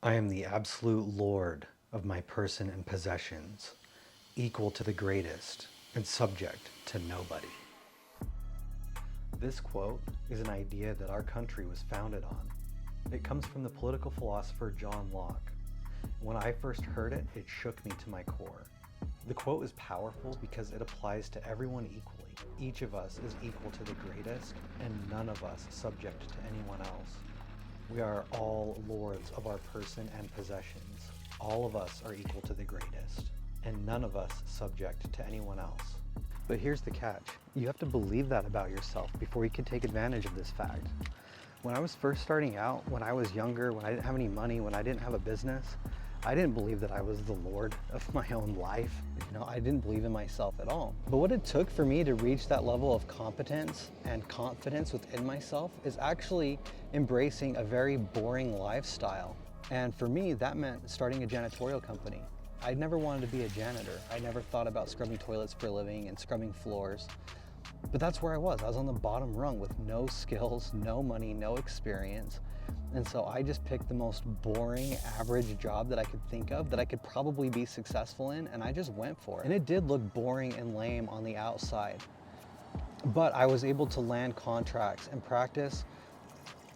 I am the absolute lord of my person and possessions, equal to the greatest and subject to nobody. This quote is an idea that our country was founded on. It comes from the political philosopher John Locke. When I first heard it, it shook me to my core. The quote is powerful because it applies to everyone equally. Each of us is equal to the greatest, and none of us subject to anyone else. We are all lords of our person and possessions. All of us are equal to the greatest, and none of us subject to anyone else. But here's the catch. You have to believe that about yourself before you can take advantage of this fact. When I was first starting out, when I was younger, when I didn't have any money, when I didn't have a business, I didn't believe that I was the lord of my own life. I didn't believe in myself at all. But what it took for me to reach that level of competence and confidence within myself is actually embracing a very boring lifestyle. And for me, that meant starting a janitorial company. I never wanted to be a janitor. I never thought about scrubbing toilets for a living and scrubbing floors. But that's where I was. I was on the bottom rung with no skills, no money, no experience. And so I just picked the most boring, average job that I could think of that I could probably be successful in, and I just went for it. And it did look boring and lame on the outside, but I was able to land contracts and practice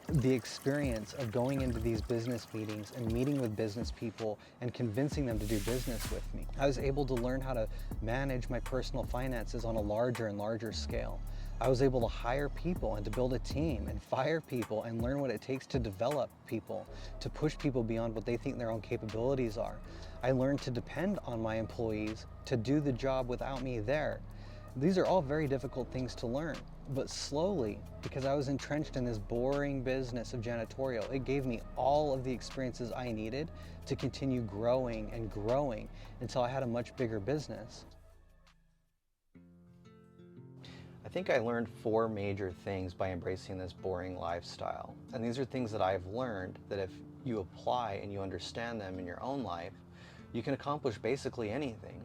the experience of going into these business meetings and meeting with business people and convincing them to do business with me. I was able to learn how to manage my personal finances on a larger and larger scale. I was able to hire people and to build a team and fire people and learn what it takes to develop people, to push people beyond what they think their own capabilities are. I learned to depend on my employees to do the job without me there. These are all very difficult things to learn, but slowly, because I was entrenched in this boring business of janitorial, it gave me all of the experiences I needed to continue growing and growing until I had a much bigger business. I think I learned 4 major things by embracing this boring lifestyle. And these are things that I've learned that if you apply and you understand them in your own life, you can accomplish basically anything.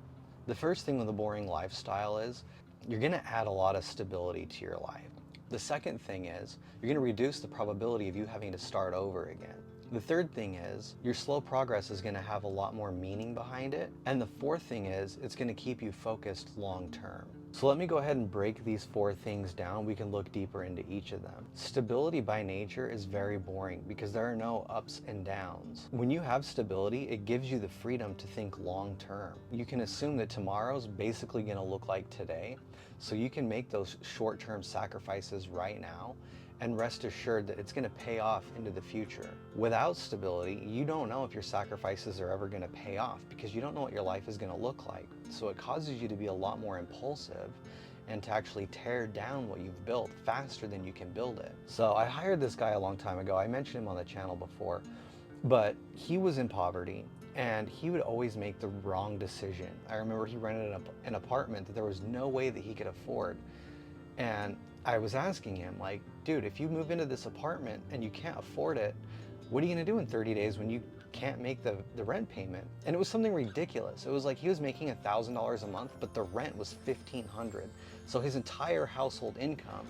The first thing with a boring lifestyle is you're going to add a lot of stability to your life. The second thing is you're going to reduce the probability of you having to start over again. The third thing is your slow progress is going to have a lot more meaning behind it. And the fourth thing is it's going to keep you focused long term. So let me go ahead and break these 4 things down. We can look deeper into each of them. Stability by nature is very boring because there are no ups and downs. When you have stability, it gives you the freedom to think long term. You can assume that tomorrow's basically going to look like today, so you can make those short-term sacrifices right now and rest assured that it's going to pay off into the future. Without stability, you don't know if your sacrifices are ever going to pay off because you don't know what your life is going to look like. So it causes you to be a lot more impulsive and to actually tear down what you've built faster than you can build it. So I hired this guy a long time ago. I mentioned him on the channel before, but he was in poverty and he would always make the wrong decision. I remember he rented an apartment that there was no way that he could afford. And I was asking him, like, dude, if you move into this apartment and you can't afford it, what are you gonna do in 30 days when you can't make the rent payment? And it was something ridiculous. It was like he was making $1,000 a month, but the rent was $1,500. So his entire household income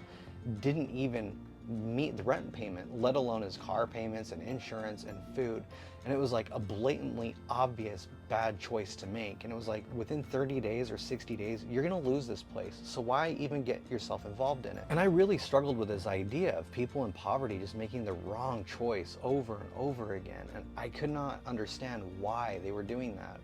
didn't even meet the rent payment, let alone his car payments and insurance and food. And it was like a blatantly obvious bad choice to make. And it was like within 30 days or 60 days, you're gonna lose this place. So why even get yourself involved in it? And I really struggled with this idea of people in poverty just making the wrong choice over and over again. And I could not understand why they were doing that.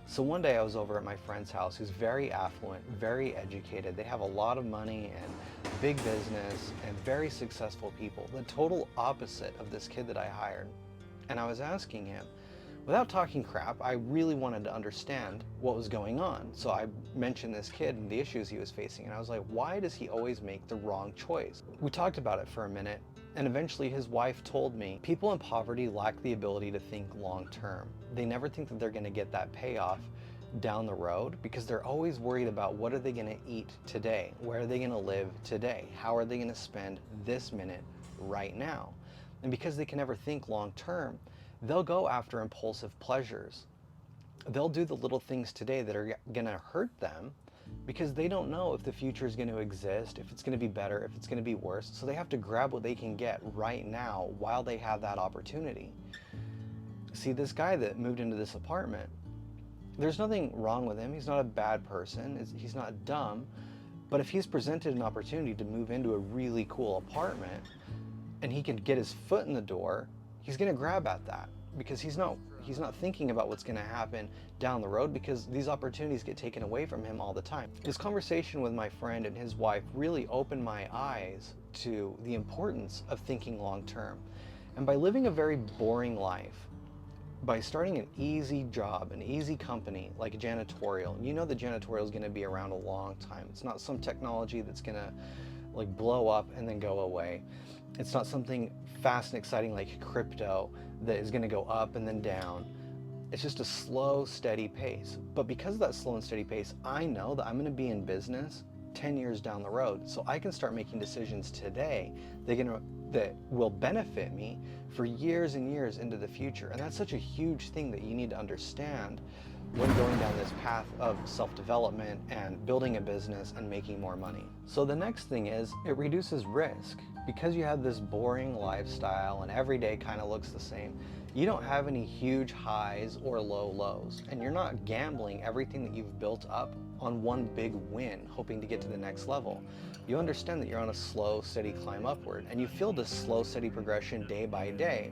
So one day I was over at my friend's house who's very affluent, very educated. They have a lot of money and big business and very successful people. The total opposite of this kid that I hired. And I was asking him, without talking crap, I really wanted to understand what was going on. So I mentioned this kid and the issues he was facing. And I was like, why does he always make the wrong choice? We talked about it for a minute. And eventually his wife told me, people in poverty lack the ability to think long term. They never think that they're gonna get that payoff down the road because they're always worried about what are they gonna eat today? Where are they gonna live today? How are they gonna spend this minute right now? And because they can never think long term, they'll go after impulsive pleasures. They'll do the little things today that are gonna hurt them because they don't know if the future is going to exist, if it's going to be better, if it's going to be worse. So they have to grab what they can get right now while they have that opportunity. see this guy that moved into this apartment. There's nothing wrong with him. He's not a bad person. He's not dumb. But if he's presented an opportunity to move into a really cool apartment and he can get his foot in the door, he's going to grab at that, because he's not thinking about what's going to happen down the road, because these opportunities get taken away from him all the time. This conversation with my friend and his wife really opened my eyes to the importance of thinking long term. And by living a very boring life, by starting an easy job, an easy company like janitorial, you know the janitorial is going to be around a long time. It's not some technology that's going to like blow up and then go away. It's not something fast and exciting like crypto that is going to go up and then down. It's just a slow, steady pace. But because of that slow and steady pace, I know that I'm going to be in business 10 years down the road. So I can start making decisions today that will benefit me for years and years into the future. And that's such a huge thing that you need to understand when going down this path of self-development and building a business and making more money. So the next thing is it reduces risk. Because you have this boring lifestyle and every day kind of looks the same, you don't have any huge highs or low lows, and you're not gambling everything that you've built up on one big win, hoping to get to the next level. You understand that you're on a slow, steady climb upward, and you feel this slow, steady progression day by day,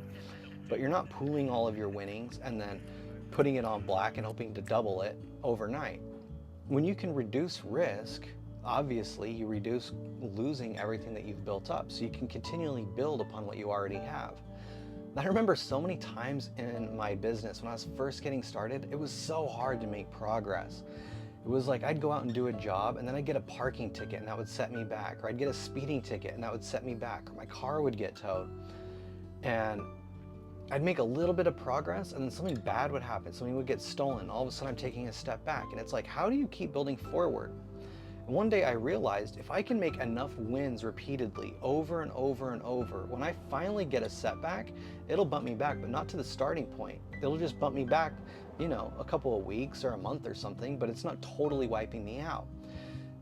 but you're not pooling all of your winnings and then putting it on black and hoping to double it overnight. When you can reduce risk, obviously you reduce losing everything that you've built up, so you can continually build upon what you already have. I remember so many times in my business when I was first getting started, it was so hard to make progress. It was like I'd go out and do a job and then I'd get a parking ticket and that would set me back, or I'd get a speeding ticket and that would set me back, or my car would get towed. And I'd make a little bit of progress and then something bad would happen. Something would get stolen. All of a sudden I'm taking a step back, and it's like, how do you keep building forward? And one day I realized if I can make enough wins repeatedly over and over and over, when I finally get a setback, it'll bump me back, but not to the starting point. It'll just bump me back, you know, a couple of weeks or a month or something, but it's not totally wiping me out.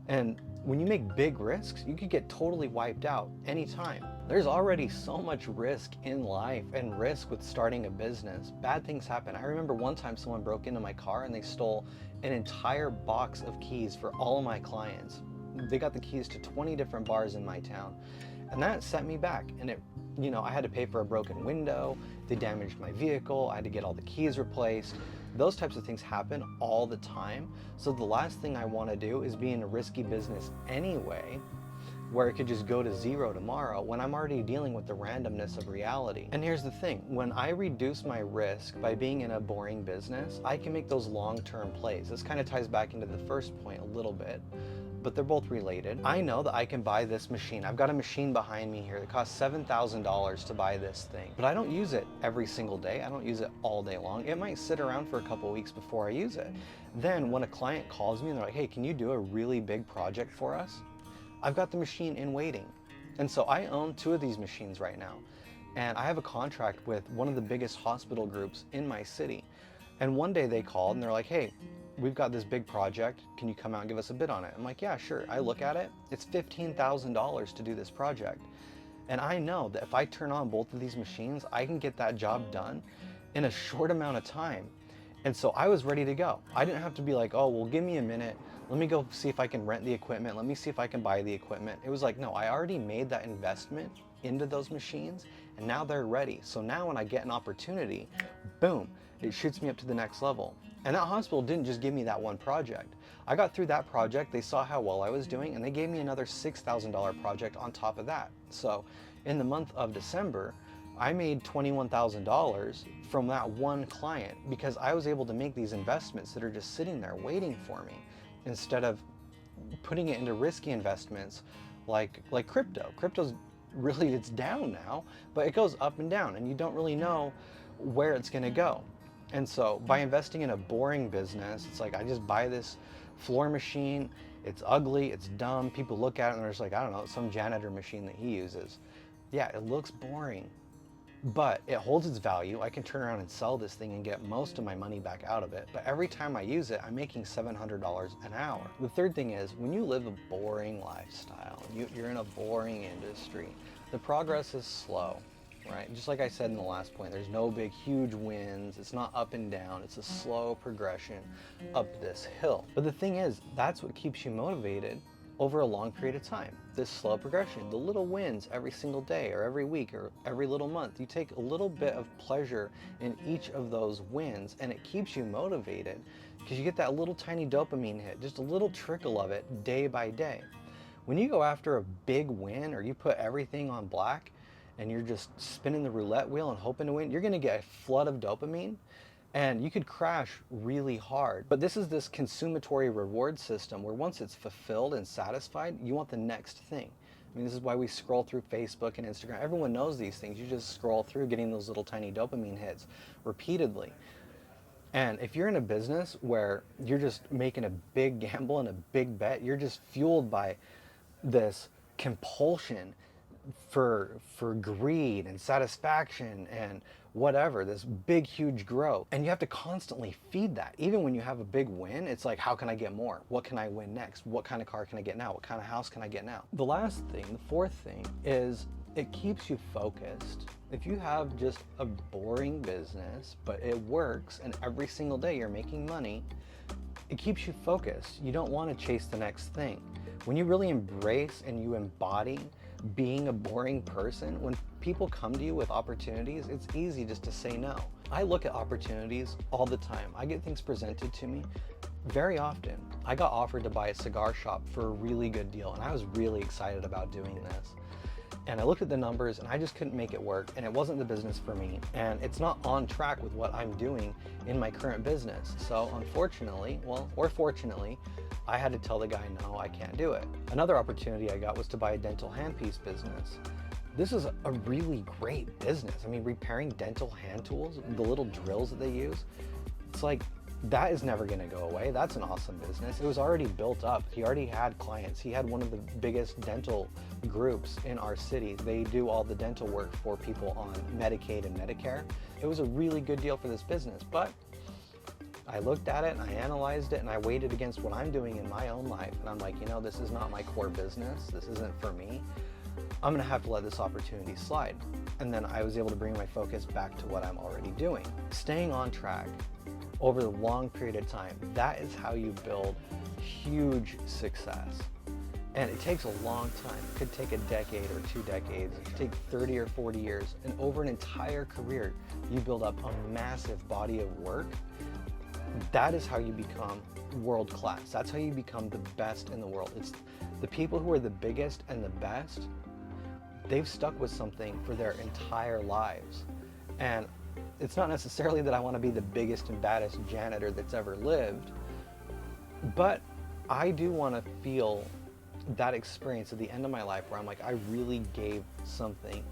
And when you make big risks, you could get totally wiped out anytime. There's already so much risk in life and risk with starting a business. Bad things happen. I remember one time someone broke into my car and they stole an entire box of keys for all of my clients. They got the keys to 20 different bars in my town. And that set me back. And it, you know, I had to pay for a broken window. They damaged my vehicle. I had to get all the keys replaced. Those types of things happen all the time. So the last thing I want to do is be in a risky business anyway, where it could just go to zero tomorrow when I'm already dealing with the randomness of reality. And here's the thing, when I reduce my risk by being in a boring business, I can make those long-term plays. This kind of ties back into the first point a little bit, but they're both related. I know that I can buy this machine. I've got a machine behind me here that costs $7,000 to buy this thing, but I don't use it every single day. I don't use it all day long. It might sit around for a couple of weeks before I use it. Then when a client calls me and they're like, hey, can you do a really big project for us? I've got the machine in waiting. And so I own 2 of these machines right now. And I have a contract with one of the biggest hospital groups in my city. And one day they called and they're like, hey, we've got this big project. Can you come out and give us a bid on it? I'm like, yeah, sure. I look at it. It's $15,000 to do this project. And I know that if I turn on both of these machines, I can get that job done in a short amount of time. And so I was ready to go. I didn't have to be like, oh, well, give me a minute. Let me go see if I can rent the equipment. Let me see if I can buy the equipment. It was like, no, I already made that investment into those machines and now they're ready. So now when I get an opportunity, boom, it shoots me up to the next level. And that hospital didn't just give me that one project. I got through that project, they saw how well I was doing, and they gave me another $6,000 project on top of that. So in the month of December, I made $21,000 from that one client because I was able to make these investments that are just sitting there waiting for me, instead of putting it into risky investments like crypto. Crypto's really, it's down now, but it goes up and down and you don't really know where it's gonna go. And so by investing in a boring business, it's like I just buy this floor machine, it's ugly, it's dumb, people look at it and they're just like, I don't know, it's some janitor machine that he uses. Yeah, it looks boring, but it holds its value. I can turn around and sell this thing and get most of my money back out of it. But every time I use it, I'm making $700 an hour. The third thing is, when you live a boring lifestyle, you're in a boring industry, the progress is slow. right? Just like I said in the last point, there's no big, huge wins. It's not up and down. It's a slow progression up this hill. But the thing is, that's what keeps you motivated over a long period of time. This slow progression, the little wins every single day or every week or every little month. You take a little bit of pleasure in each of those wins, and it keeps you motivated because you get that little tiny dopamine hit, just a little trickle of it day by day. When you go after a big win, or you put everything on black and you're just spinning the roulette wheel and hoping to win, you're going to get a flood of dopamine and you could crash really hard. But this is this consummatory reward system where once it's fulfilled and satisfied, you want the next thing. I mean, this is why we scroll through Facebook and Instagram. Everyone knows these things. You just scroll through getting those little tiny dopamine hits repeatedly. And if you're in a business where you're just making a big gamble and a big bet, you're just fueled by this compulsion for greed and satisfaction and whatever, this big huge growth, and you have to constantly feed that. Even when you have a big win, it's like, how can I get more? What can I win next? What kind of car can I get now? What kind of house can I get now? The last thing, the fourth thing, is it keeps you focused. If you have just a boring business but it works and every single day you're making money, it keeps you focused. You don't want to chase the next thing. When you really embrace and you embody being a boring person, when people come to you with opportunities, it's easy just to say no. I look at opportunities all the time. I get things presented to me very often. I got offered to buy a cigar shop for a really good deal, and I was really excited about doing this. And I looked at the numbers and I just couldn't make it work, and it wasn't the business for me, and it's not on track with what I'm doing in my current business. So unfortunately, or fortunately, I had to tell the guy, no, I can't do it. Another opportunity I got was to buy a dental handpiece business. This is a really great business. I mean, repairing dental hand tools, the little drills that they use, it's like, that is never gonna go away. That's an awesome business. It was already built up. He already had clients. He had one of the biggest dental groups in our city. They do all the dental work for people on Medicaid and Medicare. It was a really good deal for this business, but I looked at it and I analyzed it and I weighed it against what I'm doing in my own life. And I'm like, you know, this is not my core business. This isn't for me. I'm gonna have to let this opportunity slide. And then I was able to bring my focus back to what I'm already doing. Staying on track over the long period of time, that is how you build huge success. And it takes a long time. It could take a decade or 2 decades. It could take 30 or 40 years. And over an entire career, you build up a massive body of work. That is how you become world class. That's how you become the best in the world. It's the people who are the biggest and the best, they've stuck with something for their entire lives. And it's not necessarily that I want to be the biggest and baddest janitor that's ever lived, but I do want to feel that experience at the end of my life where I'm like, I really gave something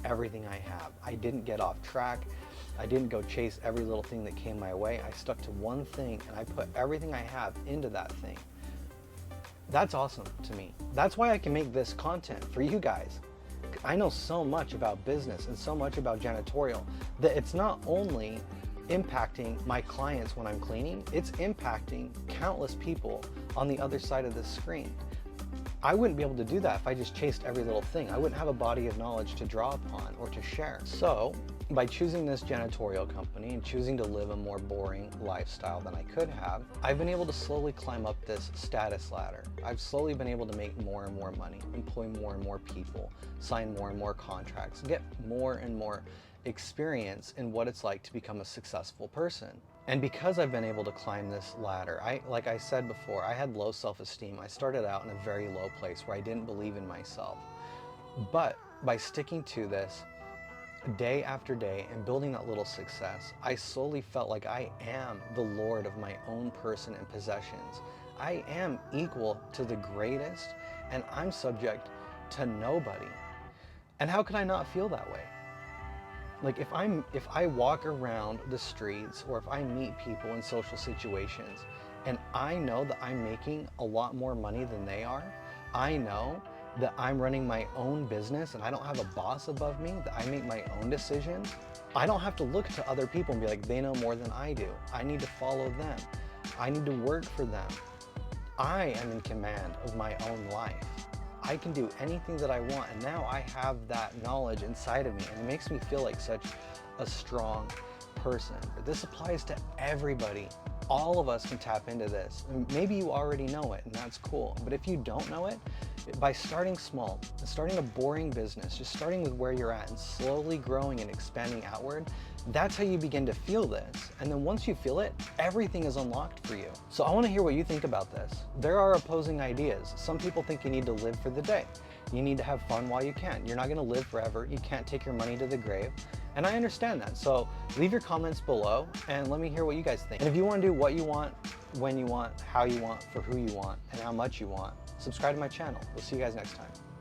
everything I have. I didn't get off track. I didn't go chase every little thing that came my way. I stuck to one thing and I put everything I have into that thing. That's awesome to me. That's why I can make this content for you guys. I know so much about business and so much about janitorial that it's not only impacting my clients when I'm cleaning, it's impacting countless people on the other side of the screen. I wouldn't be able to do that if I just chased every little thing. I wouldn't have a body of knowledge to draw upon or to share. So by choosing this janitorial company and choosing to live a more boring lifestyle than I could have, I've been able to slowly climb up this status ladder. I've slowly been able to make more and more money, employ more and more people, sign more and more contracts, get more and more experience in what it's like to become a successful person. And because I've been able to climb this ladder, like I said before, I had low self-esteem. I started out in a very low place where I didn't believe in myself. But by sticking to this day after day and building that little success, I slowly felt like I am the Lord of my own person and possessions. I am equal to the greatest and I'm subject to nobody. And how could I not feel that way? Like if I walk around the streets or if I meet people in social situations and I know that I'm making a lot more money than they are, I know that I'm running my own business and I don't have a boss above me, that I make my own decisions, I don't have to look to other people and be like, they know more than I do. I need to follow them. I need to work for them. I am in command of my own life. I can do anything that I want, and now I have that knowledge inside of me, and it makes me feel like such a strong person. But this applies to everybody. All of us can tap into this. And maybe you already know it, and that's cool. But if you don't know it, by starting small, starting a boring business, just starting with where you're at and slowly growing and expanding outward, that's how you begin to feel this. And then once you feel it, everything is unlocked for you. So I want to hear what you think about this. There are opposing ideas. Some people think you need to live for the day. You need to have fun while you can. You're not going to live forever. You can't take your money to the grave. And I understand that. So leave your comments below and let me hear what you guys think. And if you want to do what you want, when you want, how you want, for who you want, and how much you want, subscribe to my channel. We'll see you guys next time.